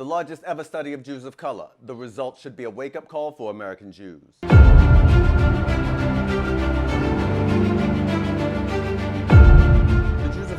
the largest ever study of Jews of color. The results should be a wake-up call for American Jews.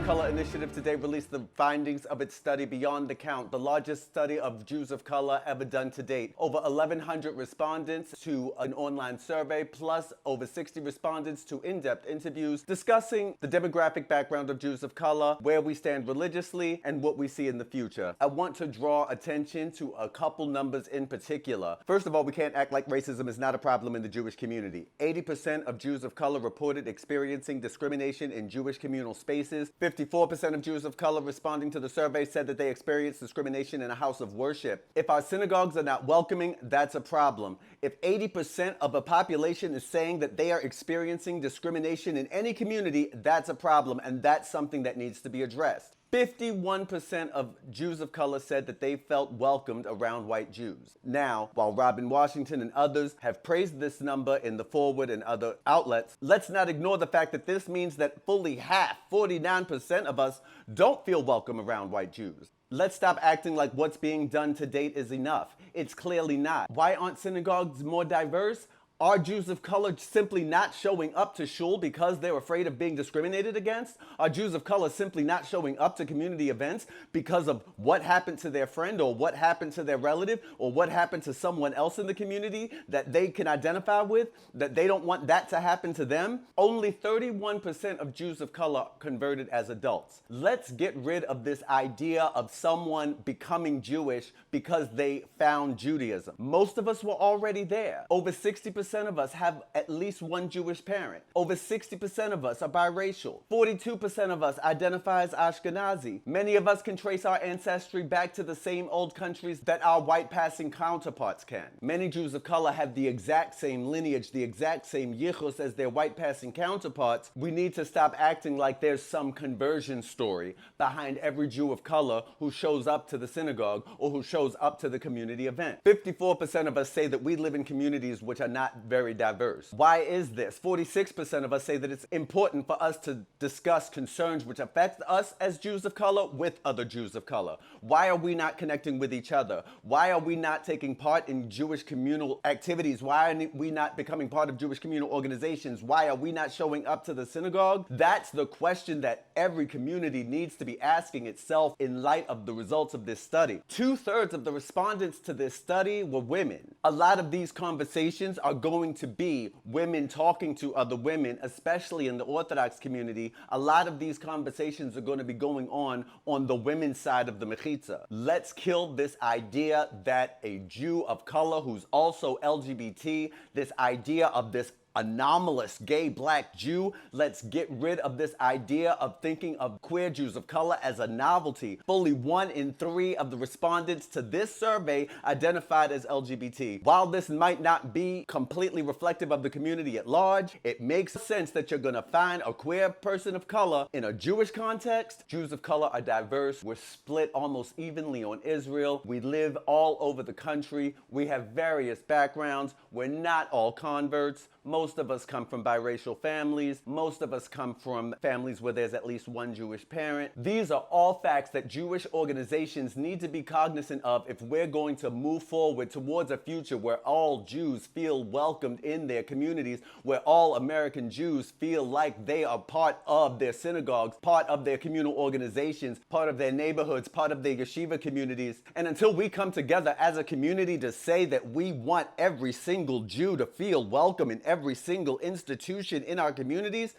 Color Initiative today released the findings of its study Beyond the Count, the largest study of Jews of color ever done to date. Over 1,100 respondents to an online survey, plus over 60 respondents to in-depth interviews discussing the demographic background of Jews of color, where we stand religiously, and what we see in the future. I want to draw attention to a couple numbers in particular. First of all, we can't act like racism is not a problem in the Jewish community. 80% of Jews of color reported experiencing discrimination in Jewish communal spaces. 54% of Jews of color responding to the survey said that they experienced discrimination in a house of worship. If our synagogues are not welcoming, that's a problem. If 80% of a population is saying that they are experiencing discrimination in any community, that's a problem, and that's something that needs to be addressed. 51% of Jews of color said that they felt welcomed around white Jews. Now, while Robin Washington and others have praised this number in the Forward and other outlets, let's not ignore the fact that this means that fully half, 49% of us, don't feel welcome around white Jews. Let's stop acting like what's being done to date is enough. It's clearly not. Why aren't synagogues more diverse? Are Jews of color simply not showing up to shul because they're afraid of being discriminated against? Are Jews of color simply not showing up to community events because of what happened to their friend or what happened to their relative or what happened to someone else in the community that they can identify with, that they don't want that to happen to them? Only 31% of Jews of color converted as adults. Let's get rid of this idea of someone becoming Jewish because they found Judaism. Most of us were already there. Over 60% of us have at least one Jewish parent. Over 60% of us are biracial. 42% of us identify as Ashkenazi. Many of us can trace our ancestry back to the same old countries that our white passing counterparts can. Many Jews of color have the exact same lineage, the exact same yichus as their white passing counterparts. We need to stop acting like there's some conversion story behind every Jew of color who shows up to the synagogue or who shows up to the community event. 54% of us say that we live in communities which are not very diverse. Why is this? 46% of us say that it's important for us to discuss concerns which affect us as Jews of color with other Jews of color. Why are we not connecting with each other? Why are we not taking part in Jewish communal activities? Why are we not becoming part of Jewish communal organizations? Why are we not showing up to the synagogue? That's the question that every community needs to be asking itself in light of the results of this study. 2/3 of the respondents to this study were women. A lot of these conversations are going to be women talking to other women, especially in the Orthodox community. A lot of these conversations are going to be going on the women's side of the mechitza. Let's kill this idea that a Jew of color who's also LGBT, this idea of this anomalous gay black Jew. Let's get rid of this idea of thinking of queer Jews of color as a novelty. Fully 1 in 3 of the respondents to this survey identified as LGBT. While this might not be completely reflective of the community at large, it makes sense that you're gonna find a queer person of color in a Jewish context. Jews of color are diverse. We're split almost evenly on Israel. We live all over the country. We have various backgrounds. We're not all converts. Most of us come from biracial families. Most of us come from families where there's at least one Jewish parent. These are all facts that Jewish organizations need to be cognizant of if we're going to move forward towards a future where all Jews feel welcomed in their communities, where all American Jews feel like they are part of their synagogues, part of their communal organizations, part of their neighborhoods, part of their yeshiva communities. And until we come together as a community to say that we want every single Jew to feel welcome in every single institution in our communities,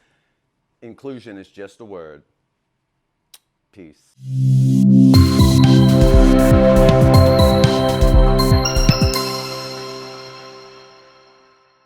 inclusion is just a word. Peace.